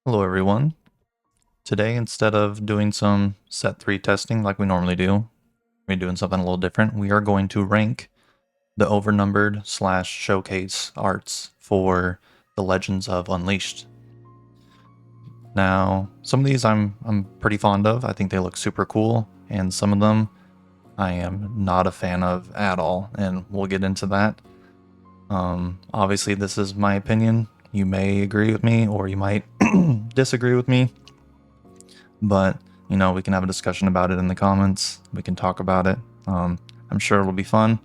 Hello everyone. Today, instead of doing some set 3 testing like we normally do, we're doing something a little different. We are going to rank the overnumbered slash showcase arts for the Legends of Unleashed. Now, some of these I'm pretty fond of. I think they look super cool, and some of them I am not a fan of at all, and we'll get into that. Obviously, this is my opinion. You may agree with me, or you might disagree with me. But we can have a discussion about it in the comments. We can talk about it. I'm sure it'll be fun.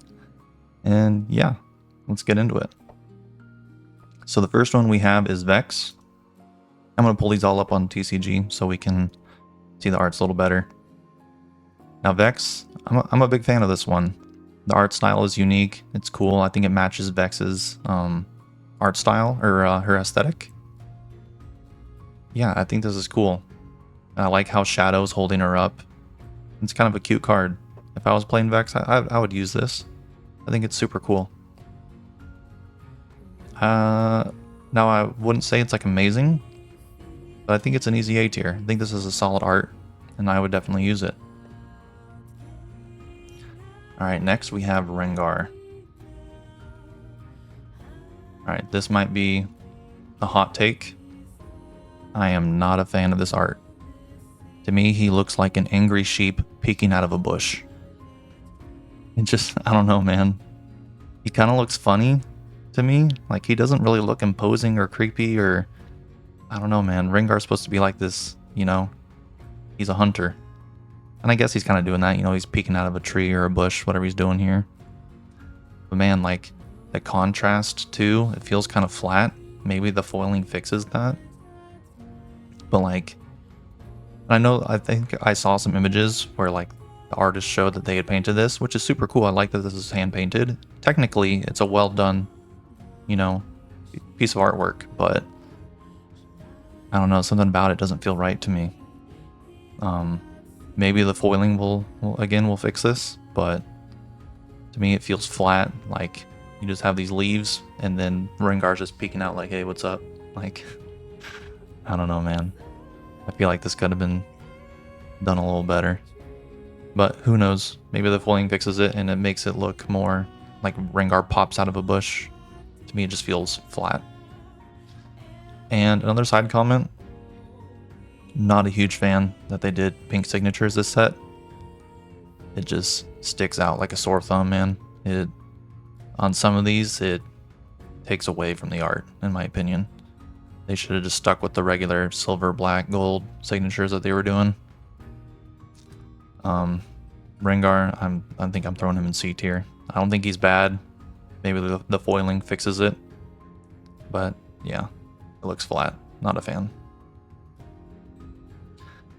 And yeah, let's get into it. So the first one we have is Vex. I'm going to pull these all up on TCG so we can see the arts a little better. Now Vex, I'm a big fan of this one. The art style is unique. It's cool. I think it matches Vex's art style, or her aesthetic. Yeah, I think this is cool. I like how Shadow's holding her up. It's kind of a cute card. If I was playing Vex, I would use this. I think it's super cool. Now I wouldn't say it's like amazing, but I think it's an easy A tier. I think this is a solid art, and I would definitely use it. Alright, next we have Rengar. Alright, this might be a hot take. I am not a fan of this art. To me, he looks like an angry sheep peeking out of a bush. It just, I don't know, man. He kind of looks funny to me. Like, he doesn't really look imposing or creepy, or I don't know, man. Rengar's supposed to be like this, he's a hunter. And I guess he's kind of doing that, he's peeking out of a tree or a bush, whatever he's doing here. But man, like, the contrast too, it feels kind of flat. Maybe the foiling fixes that. But like, I think I saw some images where like the artist showed that they had painted this, which is super cool. I like that this is hand painted. Technically, it's a well done, piece of artwork, but I don't know, something about it doesn't feel right to me. Maybe the foiling will fix this, but to me it feels flat. Like you just have these leaves, and then Rengar's just peeking out like, "Hey, what's up?" Like, I don't know, man. I feel like this could have been done a little better. But who knows? Maybe the foiling fixes it and it makes it look more like Rengar pops out of a bush. To me, it just feels flat. And another side comment, not a huge fan that they did pink signatures this set. It just sticks out like a sore thumb, man. On some of these, it takes away from the art, in my opinion. They should have just stuck with the regular silver, black, gold signatures that they were doing. Rengar, I think I'm throwing him in C tier. I don't think he's bad. Maybe the foiling fixes it. But yeah, it looks flat. Not a fan.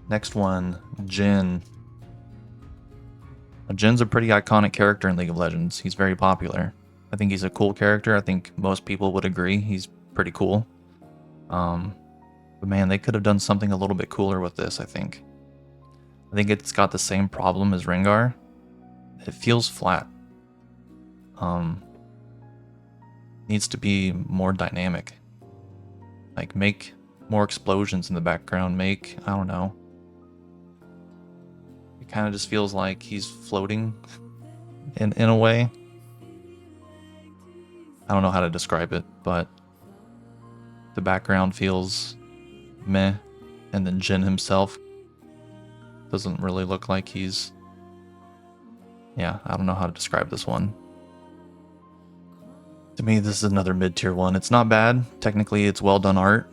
Next one, Jhin. Jhin's a pretty iconic character in League of Legends. He's very popular. I think he's a cool character. I think most people would agree. He's pretty cool. But man, they could have done something a little bit cooler with this, I think. I think it's got the same problem as Rengar. It feels flat. Needs to be more dynamic. Like, make more explosions in the background. I don't know. It kind of just feels like he's floating in a way. I don't know how to describe it, but the background feels meh. And then Jhin himself doesn't really look like he's... Yeah, I don't know how to describe this one. To me, this is another mid-tier one. It's not bad. Technically, it's well done art.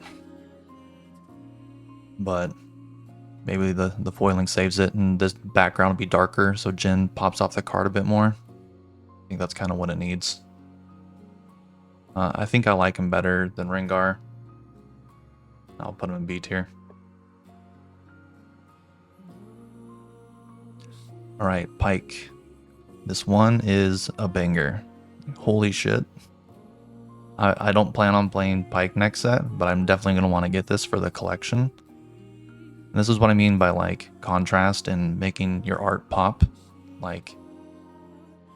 But maybe the foiling saves it, and this background will be darker, so Jhin pops off the card a bit more. I think that's kind of what it needs. I think I like him better than Rengar. I'll put him in B tier. Alright, Pyke. This one is a banger. Holy shit. I don't plan on playing Pyke next set, but I'm definitely going to want to get this for the collection. And this is what I mean by like contrast and making your art pop. Like,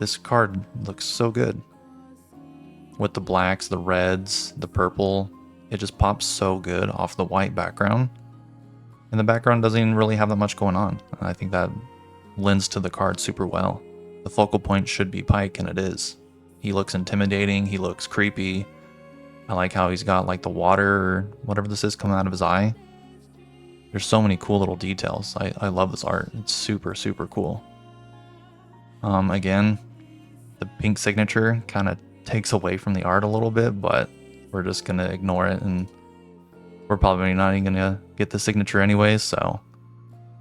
this card looks so good. With the blacks, the reds, the purple, it just pops so good off the white background. And the background doesn't even really have that much going on. I think that lends to the card super well. The focal point should be Pyke, and it is. He looks intimidating, he looks creepy. I like how he's got like the water or whatever this is coming out of his eye. There's so many cool little details. I love this art. It's super, super cool. Again, the pink signature kind of takes away from the art a little bit, but we're just going to ignore it, and we're probably not even going to get the signature anyway, so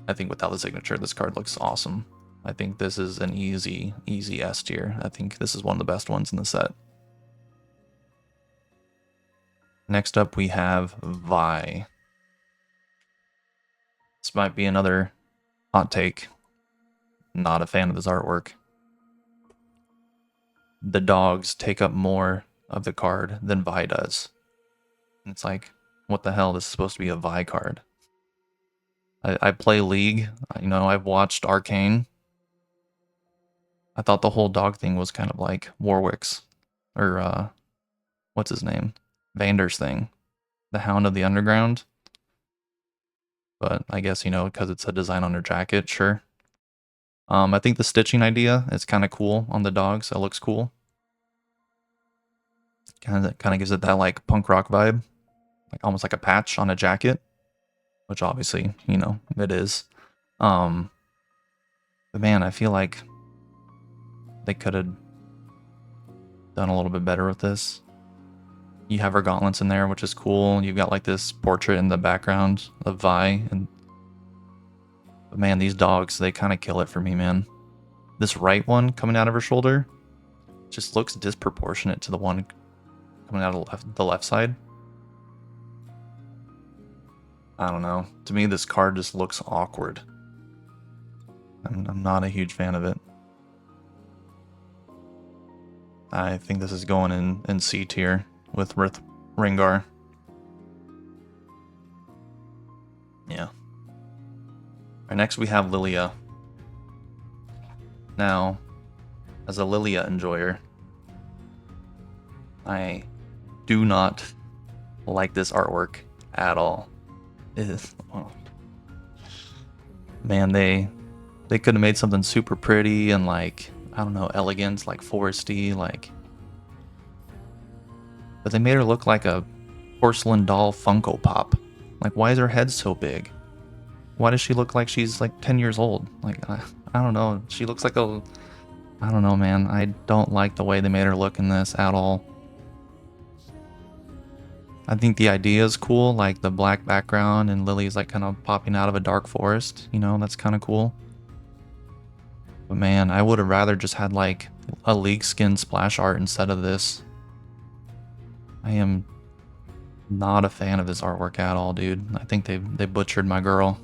I think without the signature, this card looks awesome. I think this is an easy S tier. I think this is one of the best ones in the set. Next up, we have Vi. This might be another hot take. Not a fan of this artwork. The dogs take up more of the card than Vi does. And it's like, what the hell? This is supposed to be a Vi card. I play League. You know, I've watched Arcane. I thought the whole dog thing was kind of like Warwick's, or what's his name? Vander's thing. The Hound of the Underground. But I guess, you know, because it's a design on her jacket, sure. I think the stitching idea is kind of cool on the dogs. It looks cool. Kind of gives it that like punk rock vibe, like almost like a patch on a jacket, which obviously, you know, it is. But man, I feel like they could have done a little bit better with this. You have her gauntlets in there, which is cool. You've got like this portrait in the background of Vi, but man, these dogs, they kind of kill it for me, man. This right one coming out of her shoulder just looks disproportionate to the one coming out of the left side. I don't know. To me, this card just looks awkward. I'm not a huge fan of it. I think this is going in C tier with Rengar. Yeah. Alright, next we have Lillia. Now, as a Lillia enjoyer, I do not like this artwork at all. Man, they could have made something super pretty and like, I don't know, elegant, like foresty, like. But they made her look like a porcelain doll Funko Pop. Like, why is her head so big? Why does she look like she's like 10 years old? Like, I don't know. She looks like a, I don't know, man. I don't like the way they made her look in this at all. I think the idea is cool, like the black background and Lily's like kind of popping out of a dark forest. You know, that's kind of cool. But man, I would have rather just had like a League skin splash art instead of this. I am not a fan of this artwork at all, dude. I think they butchered my girl.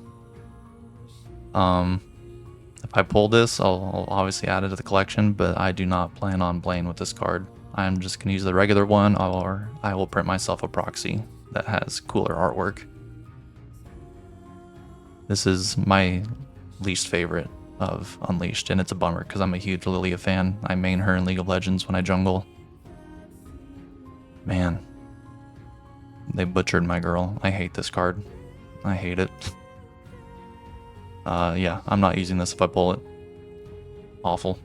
If I pull this, I'll obviously add it to the collection, but I do not plan on playing with this card. I'm just going to use the regular one, or I will print myself a proxy that has cooler artwork. This is my least favorite of Unleashed, and it's a bummer because I'm a huge Lillia fan. I main her in League of Legends when I jungle. Man, they butchered my girl. I hate this card. I hate it. Yeah, I'm not using this if I pull it. Awful.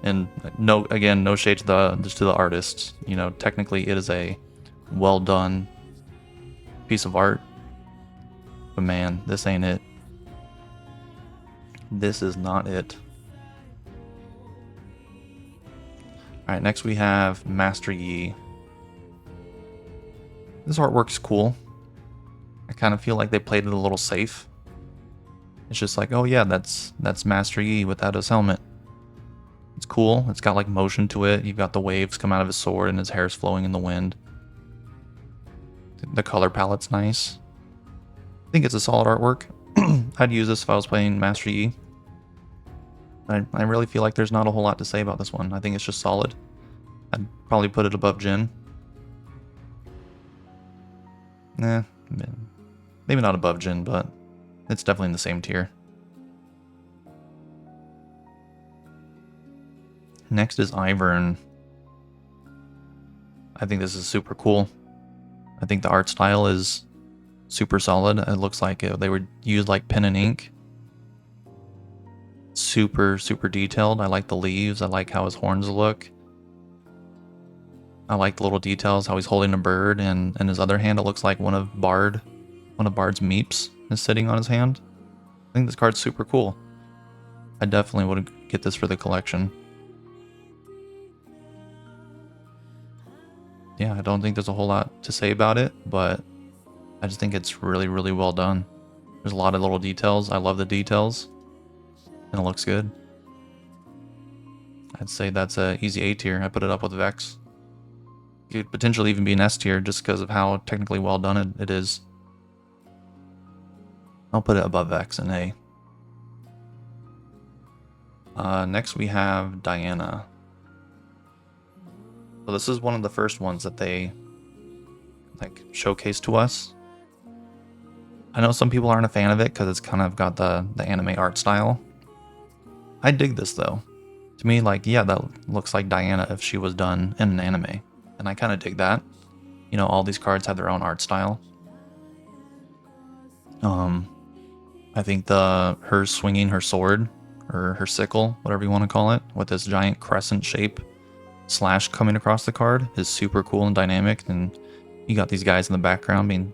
And no, again, no shade to the artist. You know, technically it is a well done piece of art. But man, this ain't it. This is not it. Alright, next we have Master Yi. This artwork's cool. I kind of feel like they played it a little safe. It's just like, oh yeah, that's Master Yi without his helmet. It's cool. It's got like motion to it. You've got the waves come out of his sword and his hair's flowing in the wind. The color palette's nice. I think it's a solid artwork. I'd use this if I was playing Master Yi. I really feel like there's not a whole lot to say about this one. I think it's just solid. I'd probably put it above Jhin. Maybe not above Jhin, but it's definitely in the same tier. Next is Ivern. I think this is super cool. I think the art style is super solid. It looks like they would use like pen and ink. Super detailed. I like the leaves. I like how his horns look. I like the little details, how he's holding a bird, and in his other hand it looks like one of Bard's meeps is sitting on his hand. I think this card's super cool. I definitely would get this for the collection. Yeah, I don't think there's a whole lot to say about it, but I just think it's really well done. There's a lot of little details. I love the details, and it looks good. I'd say that's a easy A tier. I put it up with Vex. It could potentially even be an S tier just because of how technically well done it is. I'll put it above Vex and A. Next we have Diana. So this is one of the first ones that they like showcased to us. I know some people aren't a fan of it because it's kind of got the anime art style. I dig this though. To me, like, yeah, that looks like Diana if she was done in an anime. And I kind of dig that. You know, all these cards have their own art style. I think her swinging her sword, or her sickle, whatever you want to call it, with this giant crescent shape slash coming across the card is super cool and dynamic. And you got these guys in the background being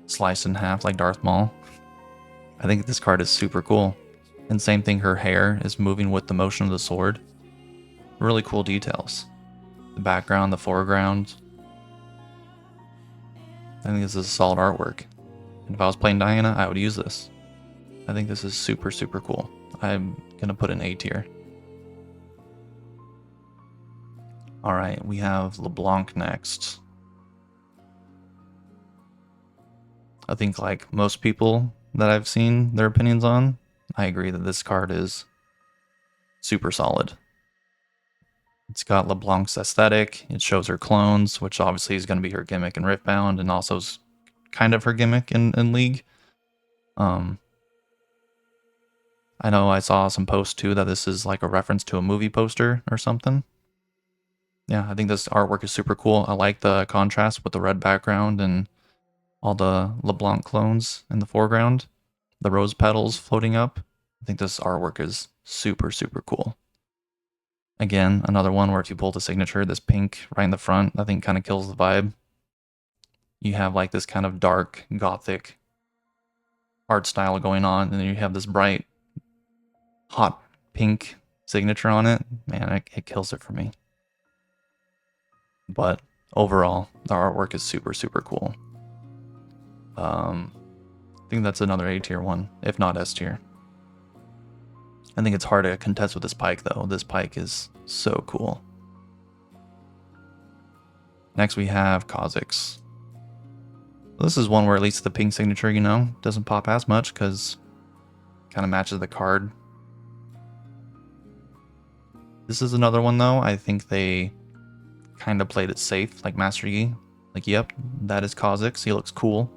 sliced in half like Darth Maul. I think this card is super cool. And same thing, her hair is moving with the motion of the sword. Really cool details. The background, the foreground. I think this is solid artwork. And if I was playing Diana, I would use this. I think this is super cool. I'm gonna put an A tier. Alright, we have Leblanc next. I think like most people that I've seen their opinions on, I agree that this card is super solid. It's got Leblanc's aesthetic, it shows her clones, which obviously is going to be her gimmick in Riftbound, and also is kind of her gimmick in League. I know I saw some posts too that this is like a reference to a movie poster or something. Yeah, I think this artwork is super cool. I like the contrast with the red background and all the Leblanc clones in the foreground. The rose petals floating up. I think this artwork is super cool. Again, another one where if you pull the signature, this pink right in the front, I think kind of kills the vibe. You have like this kind of dark, gothic art style going on, and then you have this bright, hot pink signature on it. Man, it kills it for me. But overall, the artwork is super cool. I think that's another A tier one, if not S tier. I think it's hard to contest with this Pyke though. This Pyke is so cool. Next we have Kha'Zix. This is one where at least the pink signature, you know, doesn't pop as much because it kind of matches the card. This is another one though. I think they kind of played it safe, like Master Yi. Like, yep, that is Kha'Zix. He looks cool.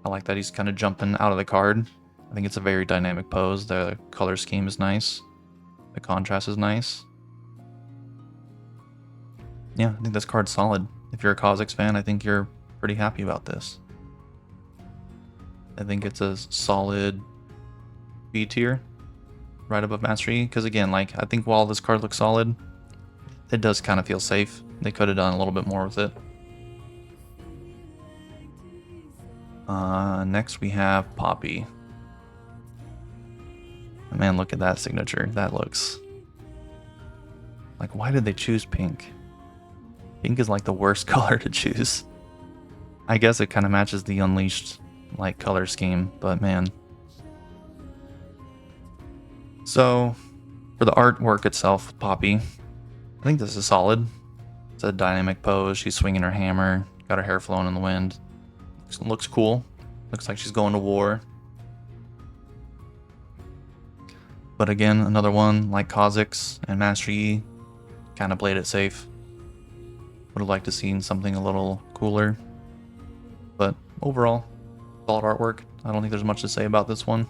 I like that he's kind of jumping out of the card. I think it's a very dynamic pose. The color scheme is nice. The contrast is nice. Yeah, I think this card's solid. If you're a Kha'Zix fan, I think you're pretty happy about this. I think it's a solid B tier, right above Master Yi. Because again, like, I think while this card looks solid, it does kind of feel safe. They could have done a little bit more with it. Next we have Poppy. Man, look at that signature. That looks... like, why did they choose pink? Pink is like the worst color to choose. I guess it kind of matches the Unleashed like color scheme, but man. So, for the artwork itself, Poppy, I think this is solid. It's a dynamic pose. She's swinging her hammer, got her hair flowing in the wind. Looks cool. Looks like she's going to war. But again, another one like Kha'Zix and Master Yi, kind of played it safe. Would have liked to seen something a little cooler. But overall, solid artwork. I don't think there's much to say about this one.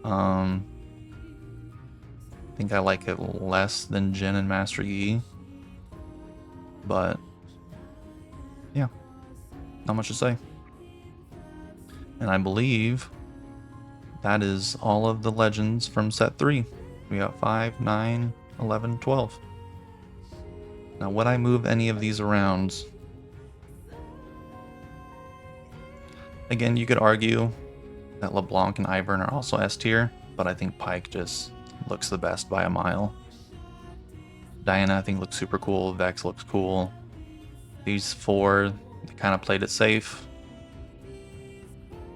I think I like it less than Jhin and Master Yi. But Not much to say. And I believe that is all of the legends from set 3. We got 5, 9, 11, 12. Now, would I move any of these around? Again, you could argue that Leblanc and Ivern are also S tier, but I think Pyke just looks the best by a mile. Diana, I think, looks super cool. Vex looks cool. These 4, they kind of played it safe.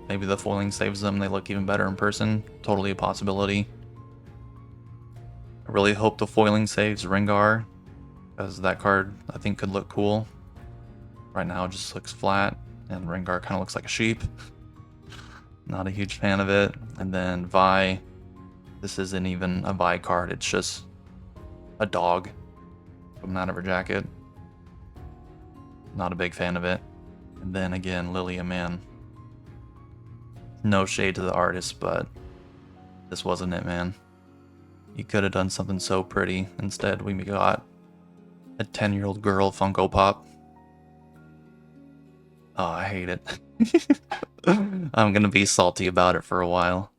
Maybe the foiling saves them. They look even better in person. Totally a possibility. I really hope the foiling saves Rengar, because that card, I think, could look cool. Right now, it just looks flat, and Rengar kind of looks like a sheep. Not a huge fan of it. And then Vi, this isn't even a Vi card. It's just a dog coming out of her jacket. Not a big fan of it. And then again, Lillia, man. No shade to the artist, but this wasn't it, man. You could have done something so pretty. Instead, we got a 10-year-old girl Funko Pop. Oh, I hate it. I'm gonna be salty about it for a while.